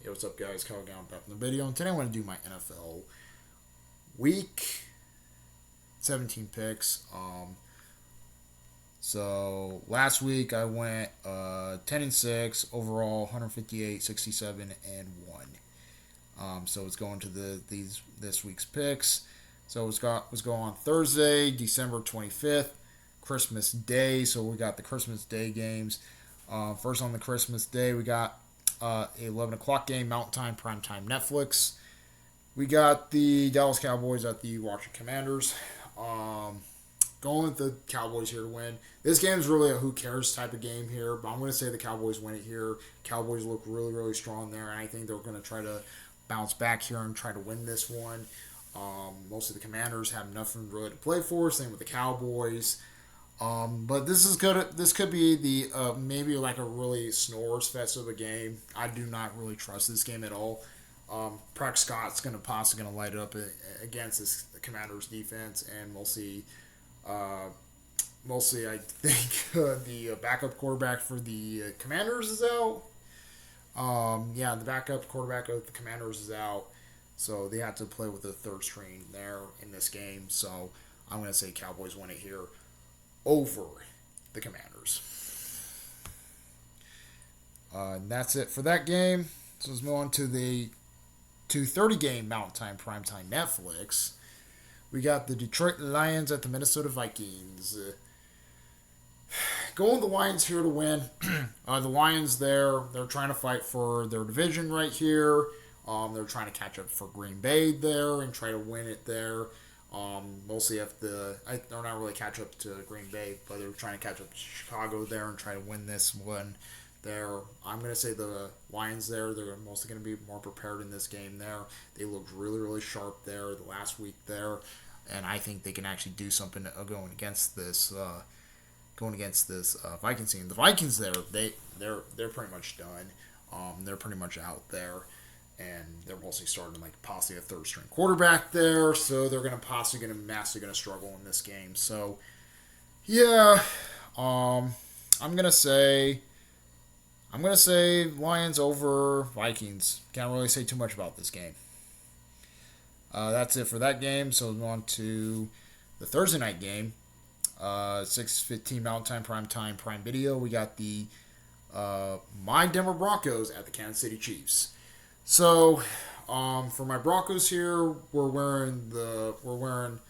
Hey, what's up, guys? Kyle Gown back in the video, and today I want to do my NFL Week 17 picks. So last week I went 10-6 overall, 158, 67, and 1. So it's going to this week's picks. So let's go on Thursday, December 25th, Christmas Day. So we got the Christmas Day games. First on the Christmas Day, we got 11 o'clock game, Mountain Time, Primetime Netflix. We got the Dallas Cowboys at the Washington Commanders. Going with the Cowboys here to win. This game is really a who cares type of game here, but I'm going to say the Cowboys win it here. Cowboys look really, really strong there, and I think they're going to try to bounce back here and try to win this one. Most of the Commanders have nothing really to play for. Same with the Cowboys. But this is good. This could be the maybe like a really snores fest of a game. I do not really trust this game at all. Prescott's possibly going to light it up against this Commanders defense, and we'll see. Mostly, I think the backup quarterback for the Commanders is out. The backup quarterback of the Commanders is out, so they have to play with the third string there in this game. So I'm going to say Cowboys win it here over the Commanders. And that's it for that game. So let's move on to the 2:30 game, Mountain Time, Primetime Netflix. We got the Detroit Lions at the Minnesota Vikings. Going with the Lions here to win. The Lions they're trying to fight for their division right here. They're trying to catch up for Green Bay there and try to win it there. Mostly if they're not really catch up to Green Bay, but they're trying to catch up to Chicago there and try to win this one there. I'm going to say the Lions there, they're mostly going to be more prepared in this game there. They looked really, really sharp there the last week there, and I think they can actually do something going against this Vikings team. The Vikings there, they're pretty much done. They're pretty much out there. And they're mostly starting like possibly a third string quarterback there, so they're massively gonna struggle in this game. So yeah, I'm gonna say Lions over Vikings. Can't really say too much about this game. That's it for that game. So we'll go on to the Thursday night game, 6:15 Mountain Time, Prime Video. We got the my Denver Broncos at the Kansas City Chiefs. So, for my Broncos here, we're wearing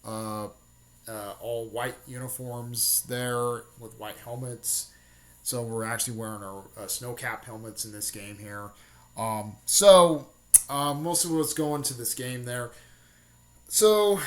all white uniforms there with white helmets. So we're actually wearing our snow cap helmets in this game here. Most of what's going to this game there. So,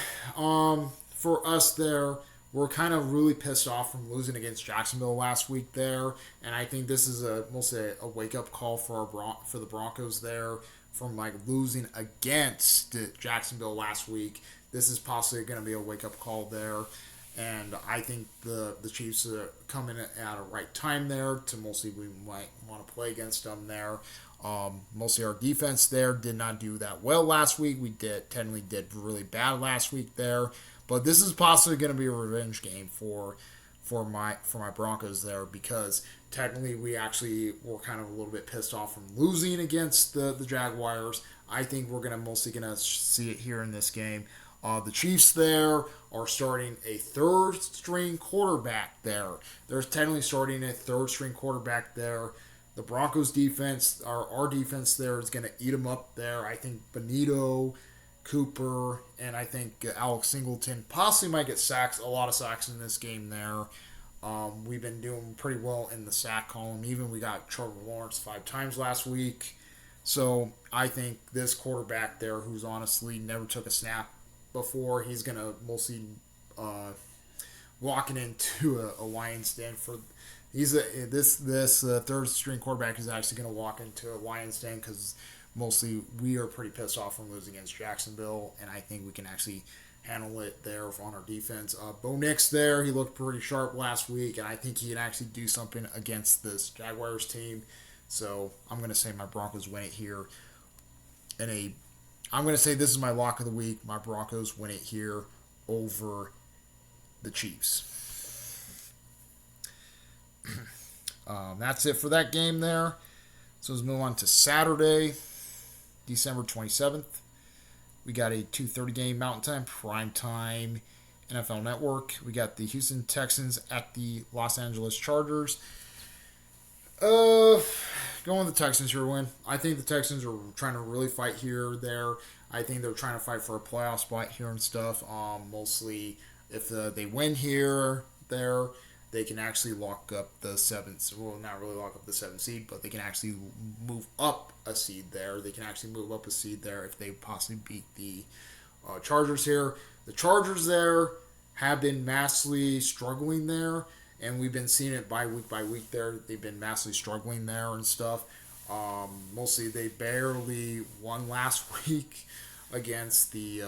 for us there, we're kind of really pissed off from losing against Jacksonville last week there, and I think this is mostly a wake up call for the Broncos there from like losing against Jacksonville last week. This is possibly going to be a wake up call there, and I think the Chiefs are coming at a right time there to mostly we might want to play against them there. Mostly our defense there did not do that well last week. We technically did really bad last week there. But this is possibly going to be a revenge game for my Broncos there, because technically we actually were kind of a little bit pissed off from losing against the Jaguars. I think we're mostly gonna see it here in this game. The Chiefs there are starting a third string quarterback there. They're technically starting a third string quarterback there. The Broncos defense, our defense there is going to eat them up there. I think Benito, Cooper, and I think Alex Singleton possibly might get a lot of sacks in this game there. We've been doing pretty well in the sack column. Even we got Trevor Lawrence 5 times last week. So I think this quarterback there, who's honestly never took a snap before, he's going to mostly walking into a Lions den for. This third string quarterback is actually going to walk into a Lions den because mostly we are pretty pissed off from losing against Jacksonville, and I think we can actually handle it there on our defense. Bo Nix there, he looked pretty sharp last week, and I think he can actually do something against this Jaguars team. So I'm going to say my Broncos win it here. I'm going to say this is my lock of the week. My Broncos win it here over the Chiefs. That's it for that game there. So let's move on to Saturday, December 27th. We got a 2:30 game Mountain Time, prime time NFL Network. We got the Houston Texans at the Los Angeles Chargers. Going with the Texans here to win. I think the Texans are trying to really fight here, there. I think they're trying to fight for a playoff spot here and stuff. Mostly, if they win here, there, they can actually lock up the seventh. Well, not really lock up the seventh seed, but they can actually move up a seed there. They can actually move up a seed there if they possibly beat the Chargers here. The Chargers there have been massively struggling there, and we've been seeing it by week there. They've been massively struggling there and stuff. Mostly they barely won last week against the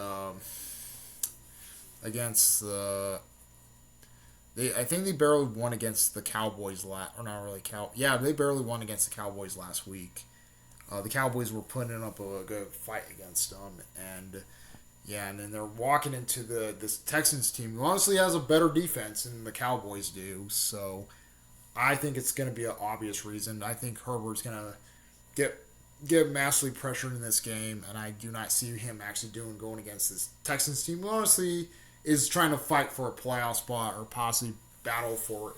I think they barely won against the Cowboys or not really Yeah, they barely won against the Cowboys last week. The Cowboys were putting up a good fight against them, and yeah, and then they're walking into this Texans team who honestly has a better defense than the Cowboys do. So I think it's going to be an obvious reason. I think Herbert's going to get massively pressured in this game, and I do not see him actually going against this Texans team who honestly is trying to fight for a playoff spot or possibly battle for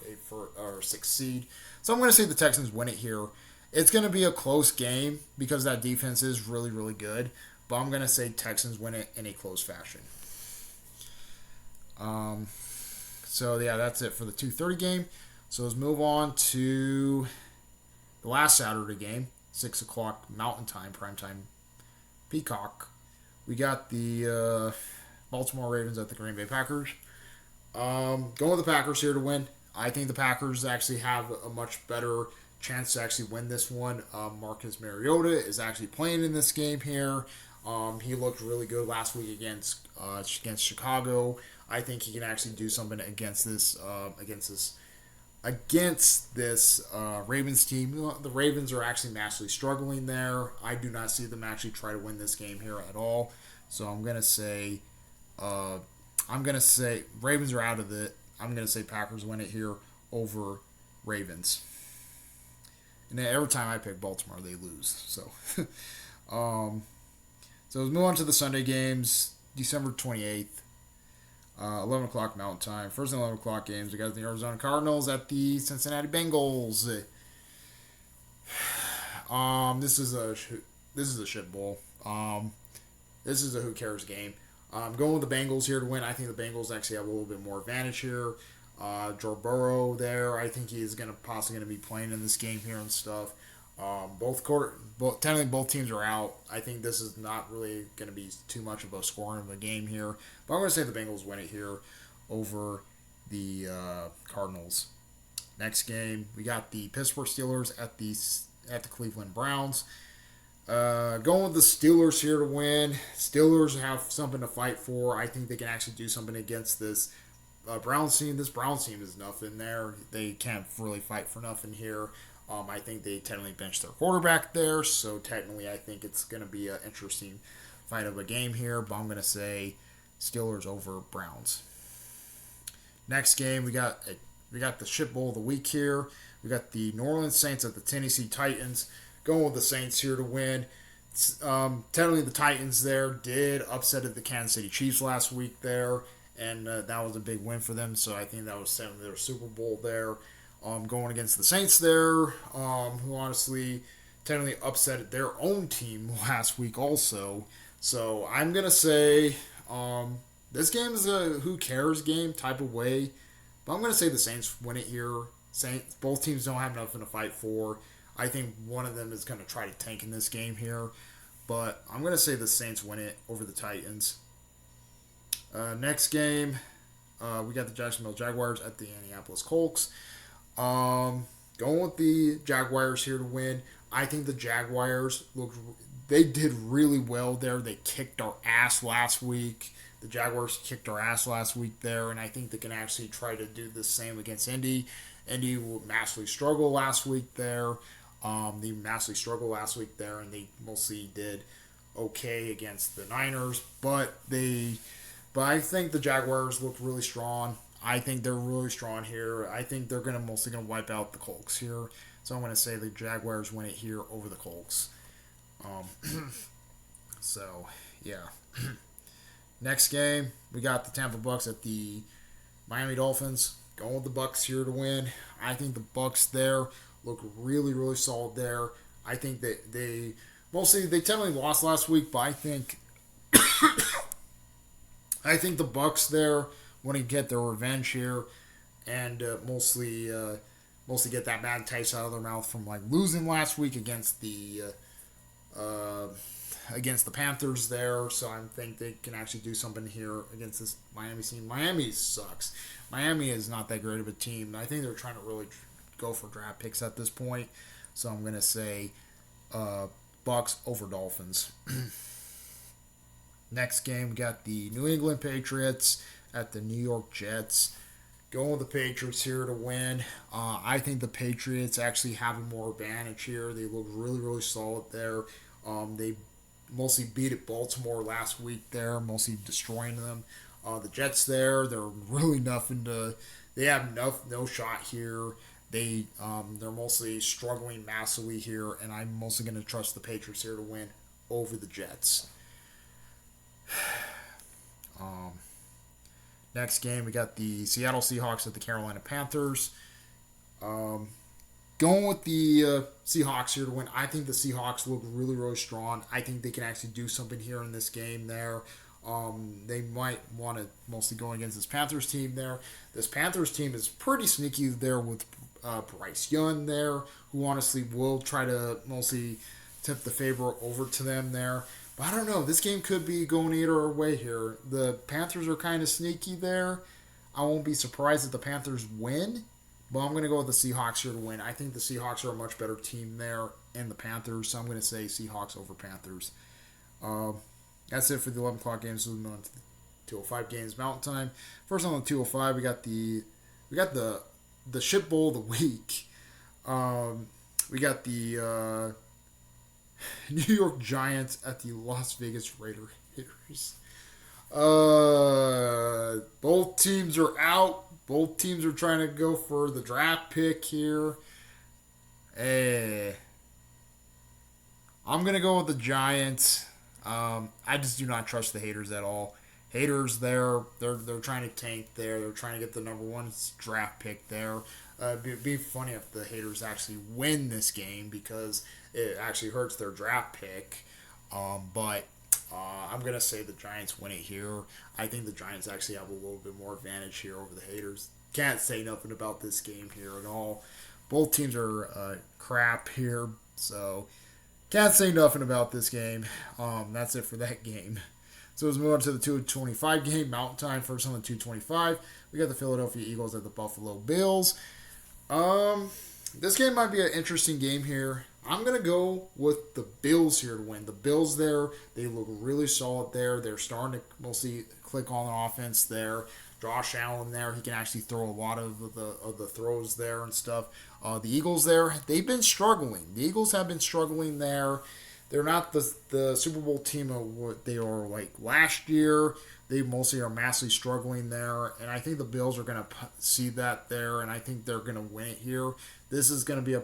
a sixth seed. So I'm going to say the Texans win it here. It's going to be a close game because that defense is really, really good. But I'm going to say Texans win it in a close fashion. So, yeah, that's it for the 2:30 game. So, let's move on to the last Saturday game, 6 o'clock Mountain Time, primetime Peacock. We got the Baltimore Ravens at the Green Bay Packers. Going with the Packers here to win. I think the Packers actually have a much better chance to actually win this one. Marcus Mariota is actually playing in this game here. He looked really good last week against Chicago. I think he can actually do something against this Ravens team. The Ravens are actually massively struggling there. I do not see them actually try to win this game here at all. So I'm gonna say Ravens are out of it. I'm gonna say Packers win it here over Ravens. And then every time I pick Baltimore, they lose. So, so let's move on to the Sunday games. December 28th, 11 o'clock Mountain Time. First and 11 o'clock games. We got the Arizona Cardinals at the Cincinnati Bengals. This is a shit bowl. This is a who cares game. I'm going with the Bengals here to win. I think the Bengals actually have a little bit more advantage here. Joe Burrow there, I think he is possibly going to be playing in this game here and stuff. Technically both teams are out. I think this is not really going to be too much of a scoring of a game here. But I'm going to say the Bengals win it here over the Cardinals. Next game, we got the Pittsburgh Steelers at the Cleveland Browns. Going with the Steelers here to win. Steelers have something to fight for. I think they can actually do something against this Browns team. This Browns team is nothing there. They can't really fight for nothing here. I think they technically benched their quarterback there, so technically I think it's going to be an interesting fight of a game here, but I'm going to say Steelers over Browns. Next game, we got the shit bowl of the week here. We got the New Orleans Saints at the Tennessee Titans. Going with the Saints here to win. Technically the Titans there did upset the Kansas City Chiefs last week there, and that was a big win for them, so I think that was their Super Bowl there. Going against the Saints there, who honestly technically upset their own team last week also. So I'm going to say this game is a who cares game type of way, but I'm going to say the Saints win it here. Both teams don't have nothing to fight for. I think one of them is going to try to tank in this game here, but I'm going to say the Saints win it over the Titans. Next game, we got the Jacksonville Jaguars at the Indianapolis Colts. Going with the Jaguars here to win. I think the Jaguars they did really well there. They kicked our ass last week. The Jaguars kicked our ass last week there, and I think they can actually try to do the same against Indy. Indy massively struggled last week there. And they mostly did okay against the Niners, but I think the Jaguars look really strong. I think they're really strong here. I think they're mostly gonna wipe out the Colts here. So I'm going to say the Jaguars win it here over the Colts. So, yeah. Next game, we got the Tampa Bucks at the Miami Dolphins. Going with the Bucks here to win. I think the Bucks there look really, really solid there. I think that they technically lost last week, but I think the Bucks there want to get their revenge here and mostly get that bad taste out of their mouth from like losing last week uh, against the Panthers there. So I think they can actually do something here against this Miami team. Miami sucks. Miami is not that great of a team. I think they're trying to really go for draft picks at this point. So I'm going to say Bucks over Dolphins. Next game, we got the New England Patriots at the New York Jets. Going with the Patriots here to win. I think the Patriots actually have a more advantage here. They look really, really solid there. They mostly beat at Baltimore last week there, mostly destroying them. The Jets there, they're really they have no shot here. They're mostly struggling massively here, and I'm mostly going to trust the Patriots here to win over the Jets. Next game, we got the Seattle Seahawks at the Carolina Panthers. Going with the Seahawks here to win. I think the Seahawks look really, really strong. I think they can actually do something here in this game there. They might want to mostly go against this Panthers team there. This Panthers team is pretty sneaky there with Bryce Young there, who honestly will try to mostly tip the favor over to them there. But I don't know. This game could be going either way here. The Panthers are kind of sneaky there. I won't be surprised if the Panthers win, but I'm going to go with the Seahawks here to win. I think the Seahawks are a much better team there than the Panthers, so I'm going to say Seahawks over Panthers. That's it for the 11 o'clock games. So we're on to the 205 games Mountain Time. First on the 205, we got the shit bowl of the week. We got the New York Giants at the Las Vegas Raiders. Both teams are out. Both teams are trying to go for the draft pick here. I'm going to go with the Giants. I just do not trust the haters at all. Haters there, they're trying to tank there. They're trying to get the number one draft pick there. It'd be funny if the haters actually win this game because it actually hurts their draft pick. But I'm going to say the Giants win it here. I think the Giants actually have a little bit more advantage here over the haters. Can't say nothing about this game here at all. Both teams are crap here, so can't say nothing about this game. That's it for that game. So let's move on to the 225 game, Mountain Time. First on the 225, we got the Philadelphia Eagles at the Buffalo Bills. This game might be an interesting game here. I'm going to go with the Bills here to win. The Bills there, they look really solid there. They're starting to mostly click on the offense there. Josh Allen there, he can actually throw a lot of the throws there and stuff. The Eagles there, they've been struggling. The Eagles have been struggling there. They're not the Super Bowl team of what they were like last year. They mostly are massively struggling there, and I think the Bills are going to see that there, and I think they're going to win it here. This is going to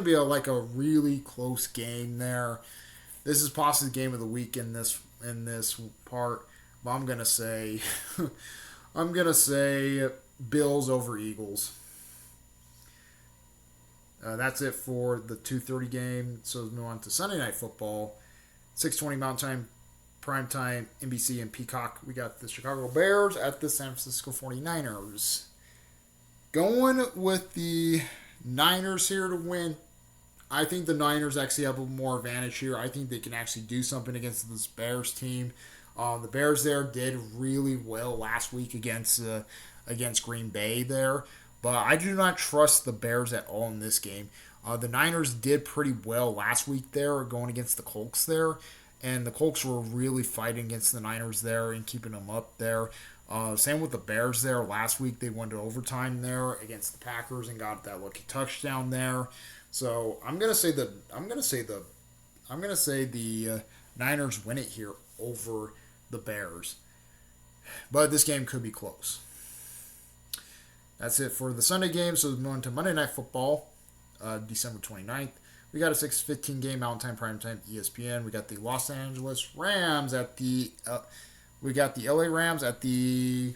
be like a really close game there. This is possibly the game of the week in this part, but I'm going to say Bills over Eagles. That's it for the 2:30 game. So let's move on to Sunday Night Football. 6:20 Mountain Time, Prime Time, NBC and Peacock. We got the Chicago Bears at the San Francisco 49ers. Going with the Niners here to win. I think the Niners actually have a more advantage here. I think they can actually do something against this Bears team. The Bears there did really well last week against Green Bay there. But I do not trust the Bears at all in this game. The Niners did pretty well last week there, going against the Colts there. And the Colts were really fighting against the Niners there and keeping them up there. Same with the Bears there. Last week they went to overtime there against the Packers and got that lucky touchdown there. So I'm gonna say the Niners win it here over the Bears. But this game could be close. That's it for the Sunday game. So moving to Monday Night Football. December 29th. We got a 6:15 game Mountain Time Primetime ESPN. We got the Los Angeles Rams at the we got the LA Rams at the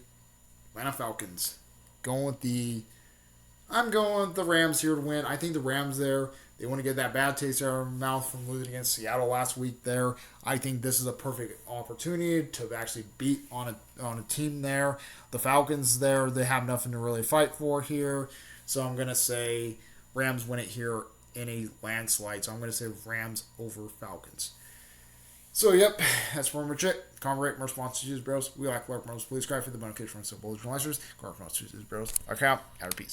Atlanta Falcons. I'm going with the Rams here to win. I think the Rams there, they want to get that bad taste out of their mouth from losing against Seattle last week there. I think this is a perfect opportunity to actually beat on a team there. The Falcons there, they have nothing to really fight for here. So I'm going to say Rams win it here in a landslide. So I'm going to say Rams over Falcons. So, yep, that's pretty much it. Comment, rate, more sponsors, bros. We like work, bros. Please subscribe for the notification from so bullish and lectures. Comment, sponsors, bros. Okay, have a peace.